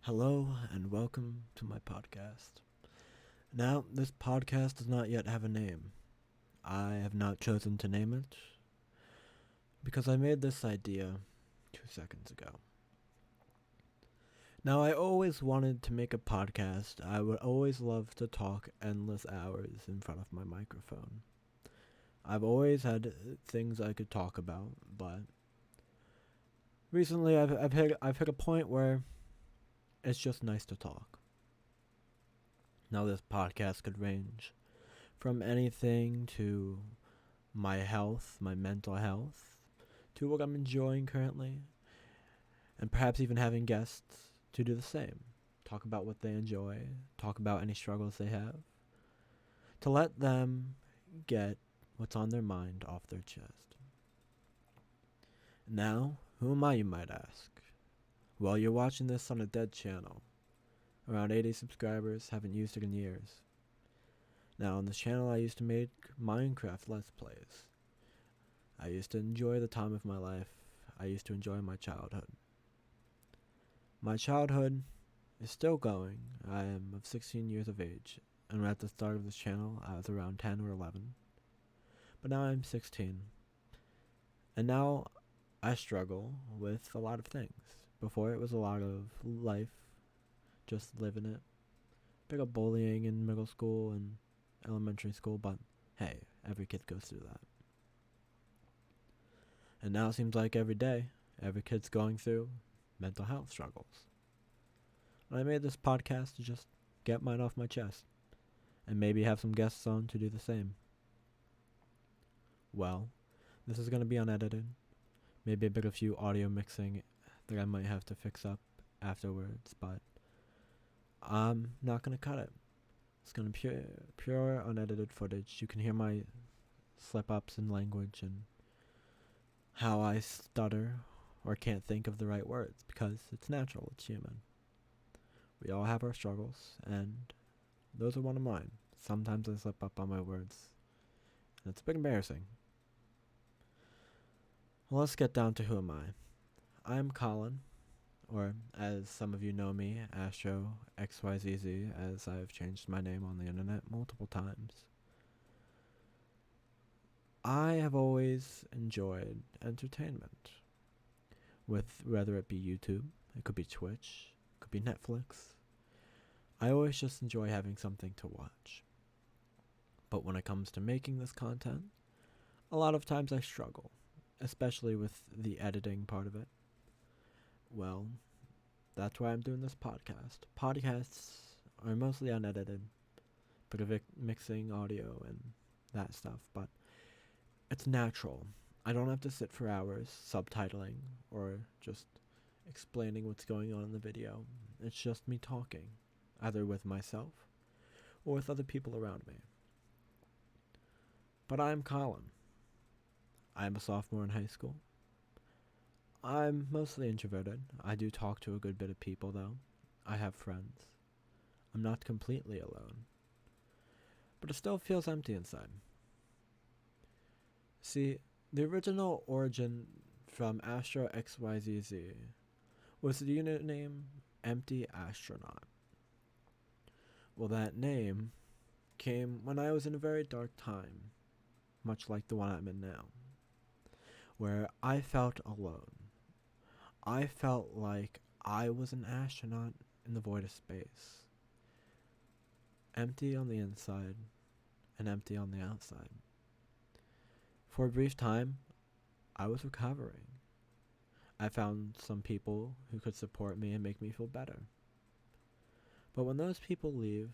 Hello and welcome to my podcast. Now, this podcast does not yet have a name. I have not chosen to name it because I made this idea 2 seconds ago. Now, I always wanted to make a podcast. I would always love to talk endless hours in front of my microphone. I've always had things I could talk about, but recently I've hit a point where it's just nice to talk. Now, this podcast could range from anything to my health, my mental health, to what I'm enjoying currently, and perhaps even having guests to do the same. Talk about what they enjoy, talk about any struggles they have, to let them get what's on their mind off their chest. Now, who am I, you might ask? Well, you're watching this on a dead channel. Around 80 subscribers, haven't used it in years. Now, on this channel, I used to make Minecraft Let's Plays. I used to enjoy the time of my life. I used to enjoy my childhood. My childhood is still going. I am of 16 years of age, and at the start of this channel, I was around 10 or 11. But now I'm 16. And now I struggle with a lot of things. Before it was a lot of life, just living it. Bit of bullying in middle school and elementary school, but hey, every kid goes through that. And now it seems like every day, every kid's going through mental health struggles. And I made this podcast to just get mine off my chest, and maybe have some guests on to do the same. Well, this is going to be unedited. Maybe a bit of few audio mixing that I might have to fix up afterwards, but I'm not going to cut it. It's going to be pure unedited footage. You can hear my slip-ups in language and how I stutter or can't think of the right words, because it's natural, it's human. We all have our struggles, and those are one of mine. Sometimes I slip up on my words, and it's a bit embarrassing. Well, let's get down to who am I. I'm Colin, or as some of you know me, Astro XYZZ, as I've changed my name on the internet multiple times. I have always enjoyed entertainment, with whether it be YouTube, it could be Twitch, it could be Netflix. I always just enjoy having something to watch. But when it comes to making this content, a lot of times I struggle, especially with the editing part of it. Well, that's why I'm doing this podcast. Podcasts are mostly unedited, bit of mixing audio and that stuff, but it's natural. I don't have to sit for hours subtitling or just explaining what's going on in the video. It's just me talking, either with myself or with other people around me. But I'm Colin. I'm a sophomore in high school. I'm mostly introverted. I do talk to a good bit of people, though. I have friends. I'm not completely alone. But it still feels empty inside. See, the original origin from Astro XYZZ was the unit name Empty Astronaut. Well, that name came when I was in a very dark time, much like the one I'm in now, where I felt alone. I felt like I was an astronaut in the void of space. Empty on the inside and empty on the outside. For a brief time, I was recovering. I found some people who could support me and make me feel better. But when those people leave,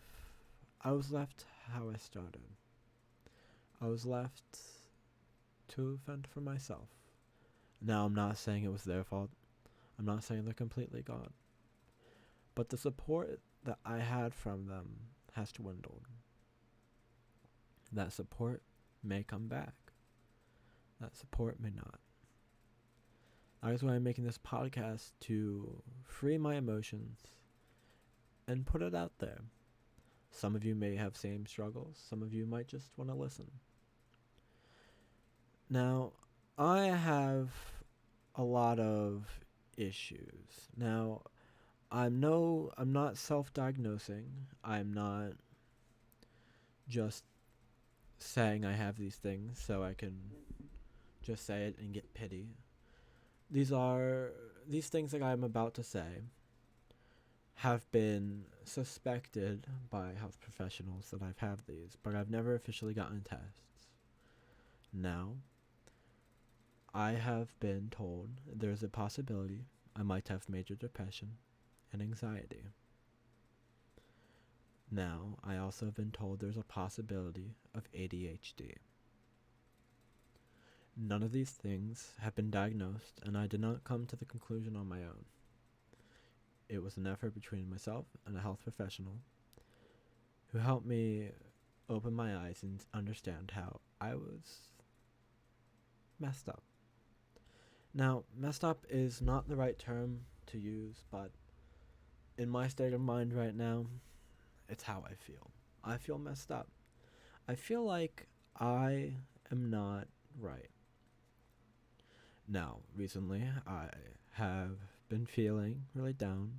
I was left how I started. I was left to fend for myself. Now, I'm not saying it was their fault. I'm not saying they're completely gone. But the support that I had from them has dwindled. That support may come back. That support may not. That is why I'm making this podcast, to free my emotions and put it out there. Some of you may have same struggles. Some of you might just want to listen. Now, I have a lot of issues. Now, I'm not self-diagnosing. I'm not just saying I have these things so I can just say it and get pity. These things that I'm about to say have been suspected by health professionals that I've had these, but I've never officially gotten tests. Now, I have been told there's a possibility I might have major depression and anxiety. Now, I also have been told there's a possibility of ADHD. None of these things have been diagnosed, and I did not come to the conclusion on my own. It was an effort between myself and a health professional who helped me open my eyes and understand how I was messed up. Now, messed up is not the right term to use, but in my state of mind right now, it's how I feel. I feel messed up. I feel like I am not right. Now, recently, I have been feeling really down,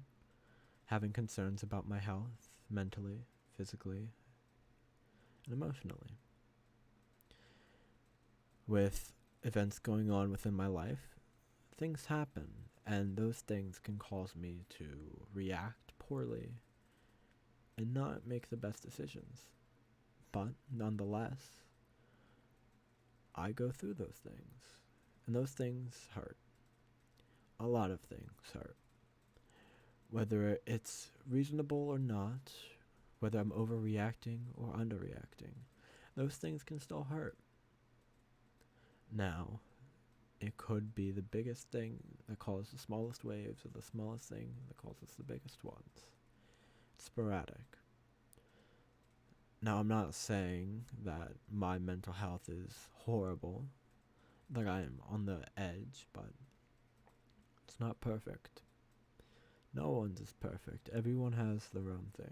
having concerns about my health, mentally, physically, and emotionally. With events going on within my life, things happen, and those things can cause me to react poorly and not make the best decisions. But nonetheless, I go through those things, and those things hurt. A lot of things hurt. Whether it's reasonable or not, whether I'm overreacting or underreacting, those things can still hurt. Now, it could be the biggest thing that causes the smallest waves or the smallest thing that causes the biggest ones. It's sporadic. Now, I'm not saying that my mental health is horrible, that I am on the edge, but it's not perfect. No one's is perfect. Everyone has their own things.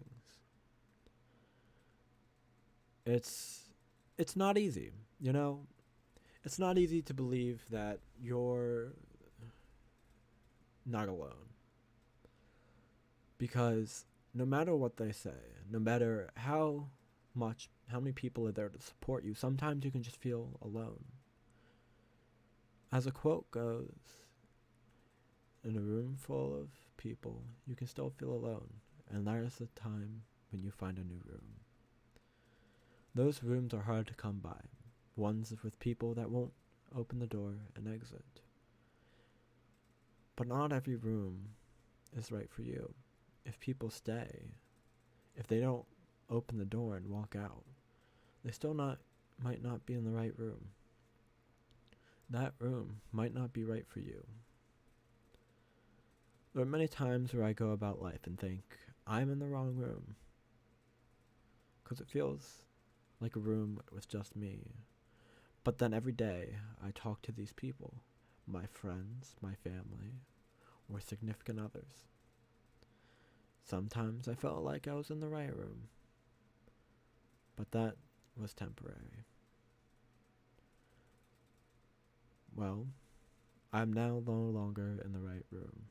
It's not easy, you know? It's not easy to believe that you're not alone. Because no matter what they say, no matter how many people are there to support you, sometimes you can just feel alone. As a quote goes, in a room full of people, you can still feel alone, and that is the time when you find a new room. Those rooms are hard to come by, ones with people that won't open the door and exit. But not every room is right for you. If people stay, if they don't open the door and walk out, they still might not be in the right room. That room might not be right for you. There are many times where I go about life and think, I'm in the wrong room. Because it feels like a room with just me. But then every day, I talk to these people, my friends, my family, or significant others. Sometimes I felt like I was in the right room. But that was temporary. Well, I'm now no longer in the right room.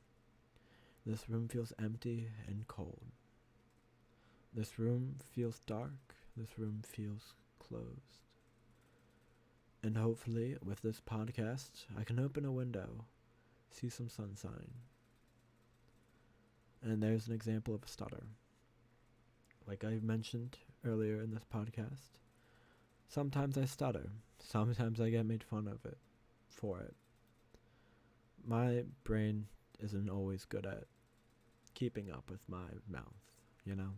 This room feels empty and cold. This room feels dark. This room feels closed. And hopefully, with this podcast, I can open a window, see some sunshine. And there's an example of a stutter. Like I mentioned earlier in this podcast, sometimes I stutter. Sometimes I get made fun of it for it. My brain isn't always good at keeping up with my mouth, you know?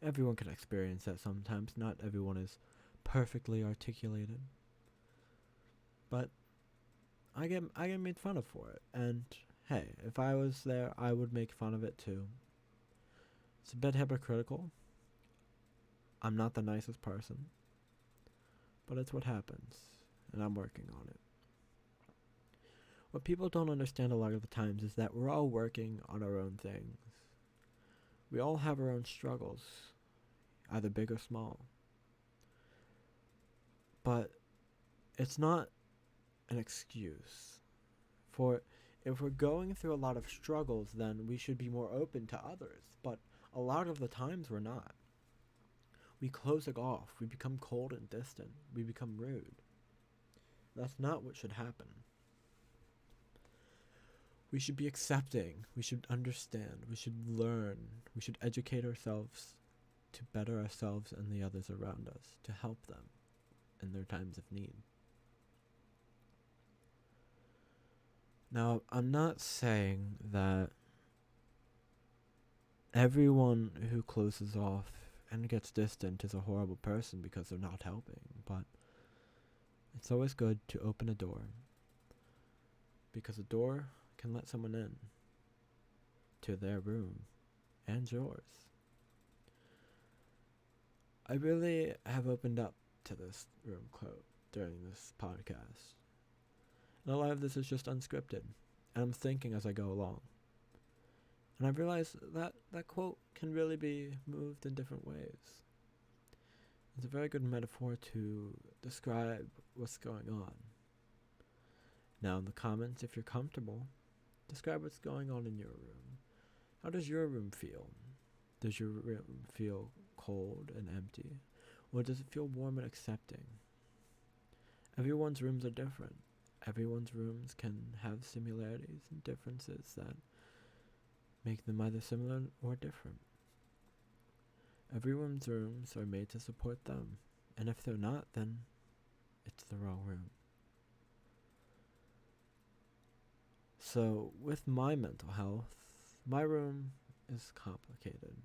Everyone can experience that sometimes. Not everyone is perfectly articulated. But I get made fun of for it. And hey, if I was there, I would make fun of it too. It's a bit hypocritical. I'm not the nicest person. But it's what happens. And I'm working on it. What people don't understand a lot of the times is that we're all working on our own things. We all have our own struggles, either big or small. But it's not an excuse. For If we're going through a lot of struggles, then we should be more open to others. But a lot of the times we're not. We close it off. We become cold and distant. We become rude. That's not what should happen. We should be accepting. We should understand. We should learn. We should educate ourselves to better ourselves and the others around us, to help them in their times of need. Now, I'm not saying that everyone who closes off and gets distant is a horrible person because they're not helping, but it's always good to open a door, because a door can let someone in to their room and yours. I really have opened up to this room quote during this podcast. And a lot of this is just unscripted, and I'm thinking as I go along. And I realized that that quote can really be moved in different ways. It's a very good metaphor to describe what's going on. Now in the comments, if you're comfortable, describe what's going on in your room. How does your room feel? Does your room feel cold and empty? Or does it feel warm and accepting? Everyone's rooms are different. Everyone's rooms can have similarities and differences that make them either similar or different. Everyone's rooms are made to support them, and if they're not, then it's the wrong room. So, with my mental health, my room is complicated.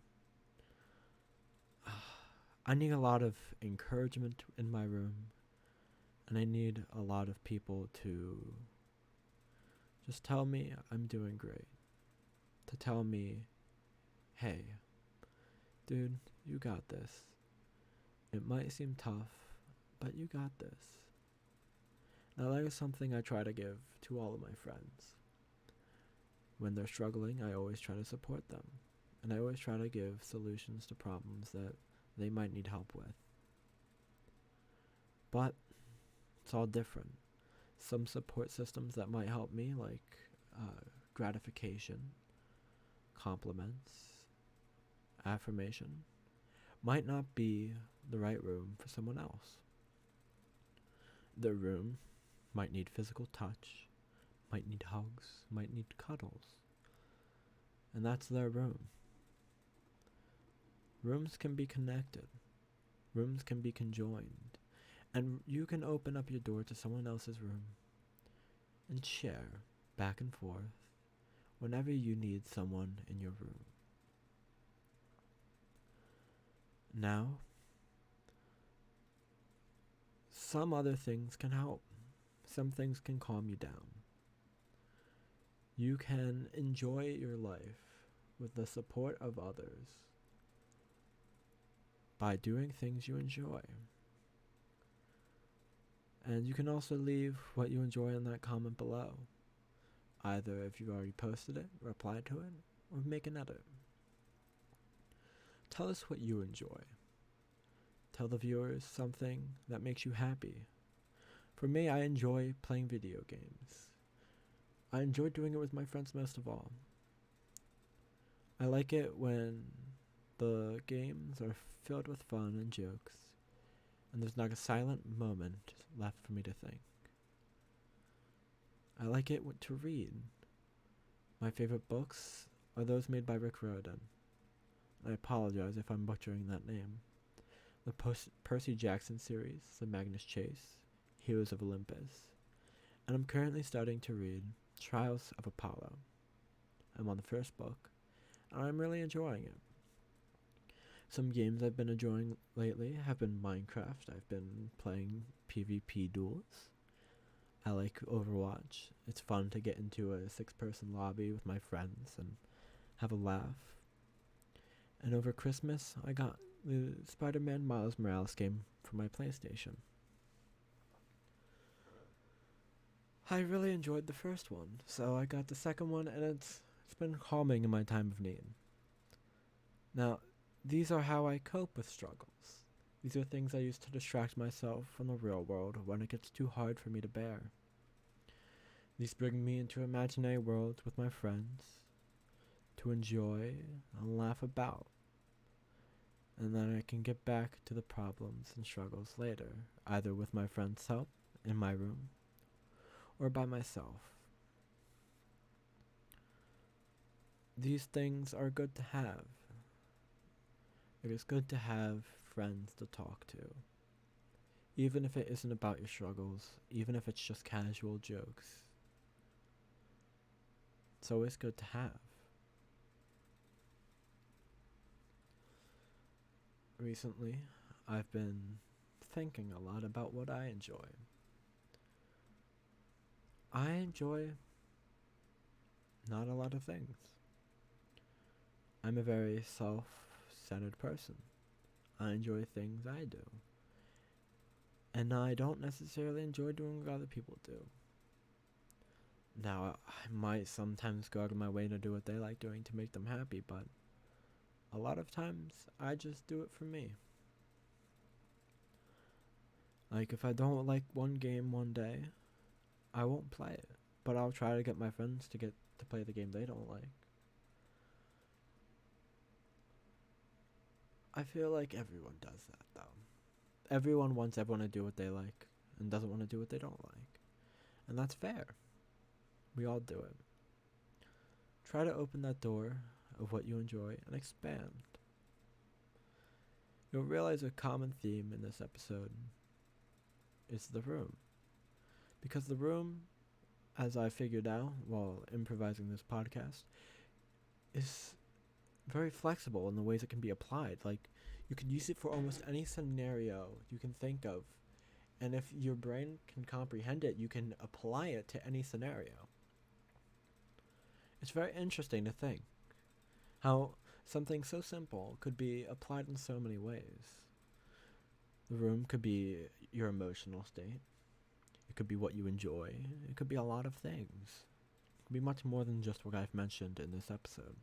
I need a lot of encouragement in my room, and I need a lot of people to just tell me I'm doing great. To tell me, hey, dude, you got this. It might seem tough, but you got this. Now that is something I try to give to all of my friends. When they're struggling, I always try to support them. And I always try to give solutions to problems that they might need help with. But it's all different. Some support systems that might help me, like gratification, compliments, affirmation, might not be the right room for someone else. Their room might need physical touch, might need hugs, might need cuddles. And that's their room. Rooms can be connected. Rooms can be conjoined. And you can open up your door to someone else's room and share back and forth whenever you need someone in your room. Now, some other things can help. Some things can calm you down. You can enjoy your life with the support of others by doing things you enjoy. And you can also leave what you enjoy in that comment below. Either if you've already posted it, reply to it, or make an edit. Tell us what you enjoy. Tell the viewers something that makes you happy. For me, I enjoy playing video games. I enjoy doing it with my friends most of all. I like it when the games are filled with fun and jokes, and there's not a silent moment left for me to think. I like it to read. My favorite books are those made by Rick Riordan. I apologize if I'm butchering that name. The Percy Jackson series, The Magnus Chase, Heroes of Olympus, and I'm currently starting to read Trials of Apollo. I'm on the first book, and I'm really enjoying it. Some games I've been enjoying lately have been Minecraft. I've been playing PvP duels. I like Overwatch. It's fun to get into a 6-person lobby with my friends and have a laugh. And over Christmas, I got the Spider-Man Miles Morales game for my PlayStation. I really enjoyed the first one, so I got the second one, and it's been calming in my time of need. Now, these are how I cope with struggles. These are things I use to distract myself from the real world when it gets too hard for me to bear. These bring me into imaginary worlds with my friends to enjoy and laugh about, and then I can get back to the problems and struggles later, either with my friend's help in my room or by myself. These things are good to have. It is good to have friends to talk to, even if it isn't about your struggles, even if it's just casual jokes. It's always good to have. Recently, I've been thinking a lot about what I enjoy. I enjoy not a lot of things. I'm a very self-centered person. I enjoy things I do. And I don't necessarily enjoy doing what other people do. Now, I might sometimes go out of my way to do what they like doing to make them happy, but a lot of times, I just do it for me. Like, if I don't like one game one day, I won't play it. But I'll try to get my friends to play the game they don't like. I feel like everyone does that, though. Everyone wants everyone to do what they like and doesn't want to do what they don't like. And that's fair. We all do it. Try to open that door of what you enjoy and expand. You'll realize a common theme in this episode is the room. Because the room, as I figured out while improvising this podcast, is very flexible in the ways it can be applied. Like, you can use it for almost any scenario you can think of. And if your brain can comprehend it, you can apply it to any scenario. It's very interesting to think how something so simple could be applied in so many ways. The room could be your emotional state. It could be what you enjoy. It could be a lot of things. It could be much more than just what I've mentioned in this episode.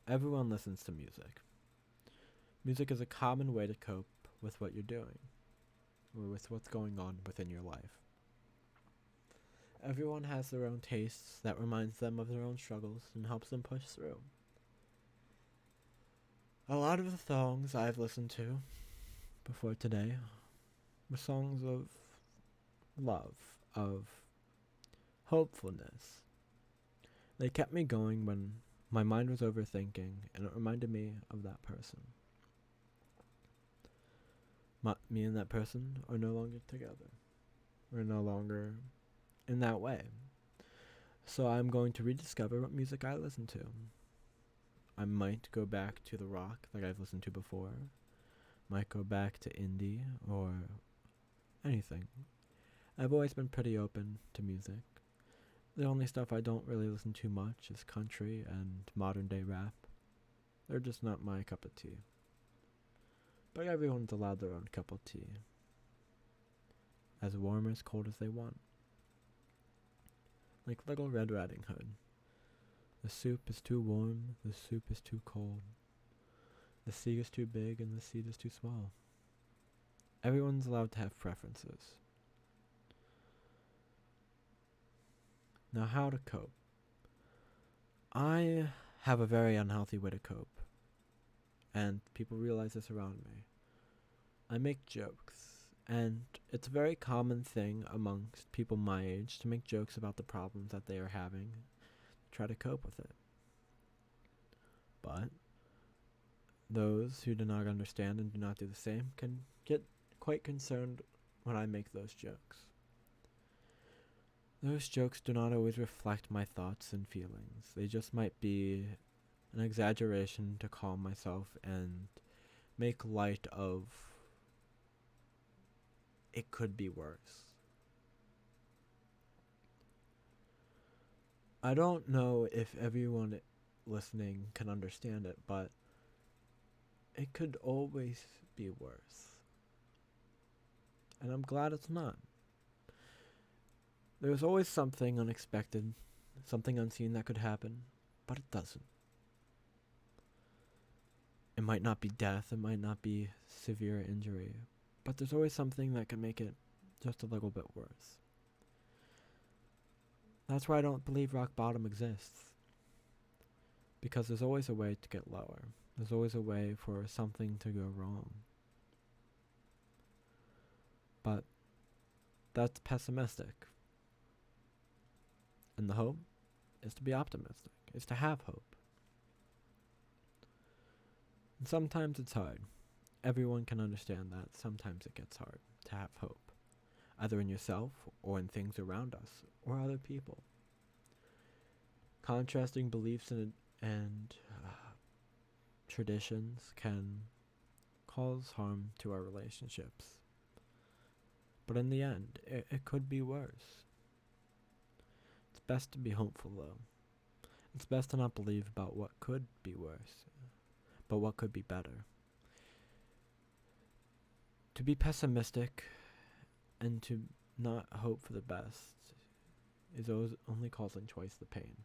Everyone listens to music. Music is a common way to cope with what you're doing, or with what's going on within your life. Everyone has their own tastes that reminds them of their own struggles and helps them push through. A lot of the songs I've listened to before today were songs of love, of hopefulness. They kept me going when my mind was overthinking, and it reminded me of that person. Me and that person are no longer together. We're no longer in that way. So I'm going to rediscover what music I listen to. I might go back to the rock that I've listened to before. Might go back to indie or anything. I've always been pretty open to music. The only stuff I don't really listen to much is country and modern day rap. They're just not my cup of tea. But everyone's allowed their own cup of tea. As warm or as cold as they want. Like Little Red Riding Hood. The soup is too warm, the soup is too cold. The sea is too big and the seed is too small. Everyone's allowed to have preferences. Now, how to cope. I have a very unhealthy way to cope. And people realize this around me. I make jokes. And it's a very common thing amongst people my age to make jokes about the problems that they are having. Try to cope with it. But those who do not understand and do not do the same can get quite concerned when I make those jokes. Those jokes do not always reflect my thoughts and feelings. They just might be an exaggeration to calm myself and make light of it could be worse. I don't know if everyone listening can understand it, but it could always be worse. And I'm glad it's not. There's always something unexpected, something unseen that could happen, but it doesn't. It might not be death, it might not be severe injury, But there's always something that can make it just a little bit worse. That's why I don't believe rock bottom exists. Because there's always a way to get lower. There's always a way for something to go wrong. But that's pessimistic. And the hope is to be optimistic, is to have hope. And sometimes it's hard. Everyone can understand that. Sometimes it gets hard to have hope, either in yourself or in things around us or other people. Contrasting beliefs and traditions can cause harm to our relationships. But in the end, it could be worse. It's best to be hopeful, though. It's best to not believe about what could be worse, but what could be better. To be pessimistic and to not hope for the best is only causing twice the pain.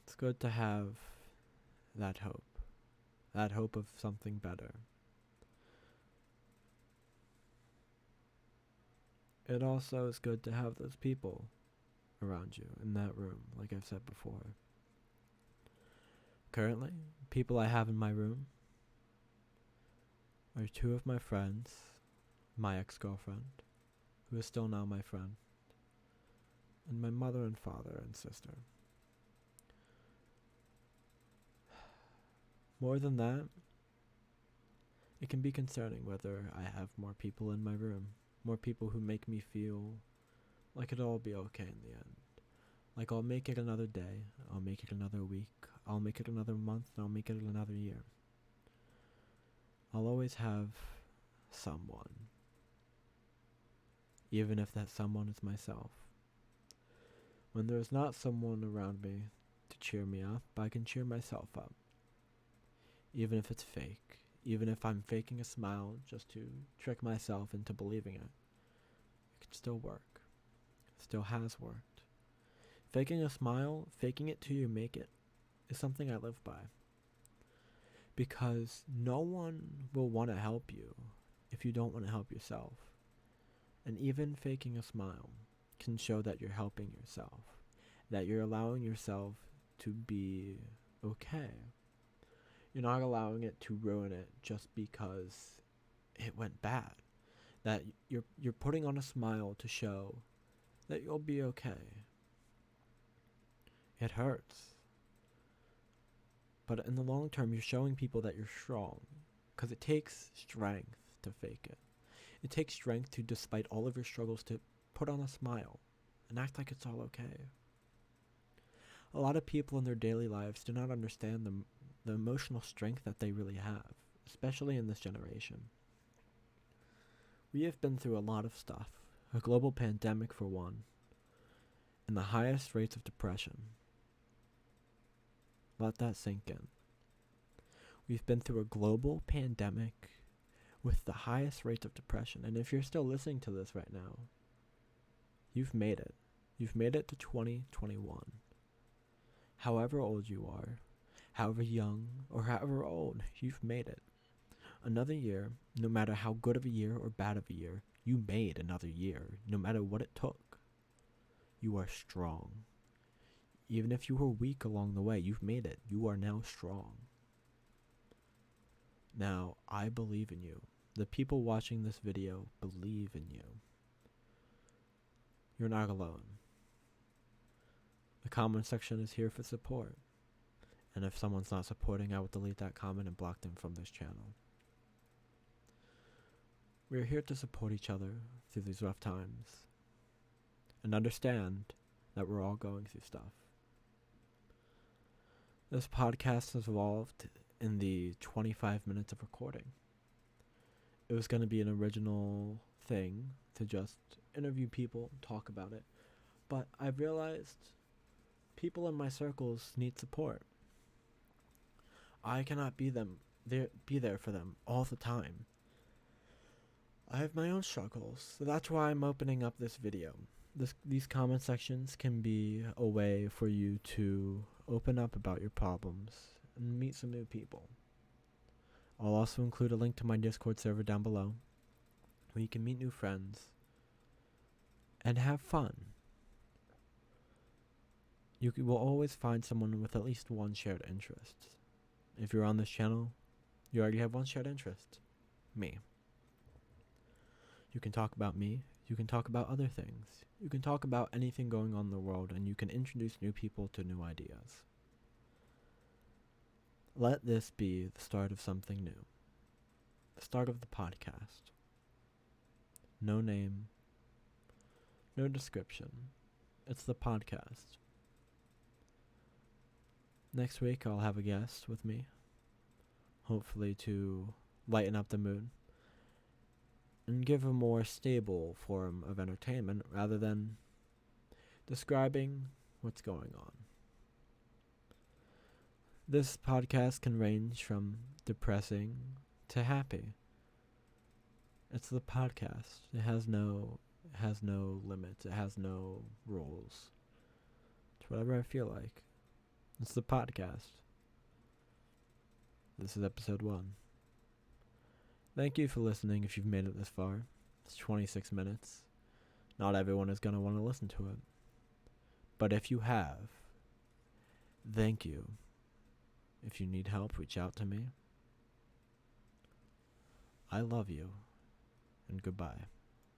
It's good to have that hope of something better. It also is good to have those people around you in that room, like I've said before. Currently, people I have in my room are two of my friends, my ex-girlfriend, who is still now my friend, and my mother and father and sister. More than that, it can be concerning whether I have more people in my room, more people who make me feel like it'll all be okay in the end. Like I'll make it another day, I'll make it another week, I'll make it another month, and I'll make it another year. I'll always have someone, even if that someone is myself. When there's not someone around me to cheer me up, I can cheer myself up. Even if it's fake, even if I'm faking a smile just to trick myself into believing it, it can still work. It still has worked. Faking a smile, faking it till you make it, is something I live by. Because no one will want to help you if you don't want to help yourself. And even faking a smile can show that you're helping yourself, that you're allowing yourself to be okay. You're not allowing it to ruin it just because it went bad. That you're putting on a smile to show that you'll be okay. It hurts. But in the long term, you're showing people that you're strong. Because it takes strength to fake it. It takes strength to, despite all of your struggles, to put on a smile and act like it's all okay. A lot of people in their daily lives do not understand the emotional strength that they really have, especially in this generation. We have been through a lot of stuff, a global pandemic for one, and the highest rates of depression. Let that sink in. We've been through a global pandemic with the highest rates of depression, and if you're still listening to this right now, you've made it. You've made it to 2021. However old you are, however young or however old, you've made it. Another year, no matter how good of a year or bad of a year, you made another year, no matter what it took. You are strong. Even if you were weak along the way, you've made it. You are now strong. Now, I believe in you. The people watching this video believe in you. You're not alone. The comment section is here for support. And if someone's not supporting, I will delete that comment and block them from this channel. We are here to support each other through these rough times. And understand that we're all going through stuff. This podcast has evolved in the 25 minutes of recording. It was going to be an original thing to just interview people, talk about it. But I've realized people in my circles need support. I cannot be there for them all the time. I have my own struggles, so that's why I'm opening up this video. These comment sections can be a way for you to open up about your problems and meet some new people. I'll also include a link to my Discord server down below, where you can meet new friends and have fun. You will always find someone with at least one shared interest. If you're on this channel, you already have one shared interest. Me. You can talk about me. You can talk about other things. You can talk about anything going on in the world, and you can introduce new people to new ideas. Let this be the start of something new. The start of the podcast. No name. No description. It's the podcast. Next week I'll have a guest with me, hopefully to lighten up the mood and give a more stable form of entertainment rather than describing what's going on. This podcast can range from depressing to happy. It's the podcast. It has no limits. It has no rules. It's whatever I feel like. It's the podcast. This is episode 1. Thank you for listening if you've made it this far. It's 26 minutes. Not everyone is going to want to listen to it. But if you have, thank you. If you need help, reach out to me. I love you, and goodbye.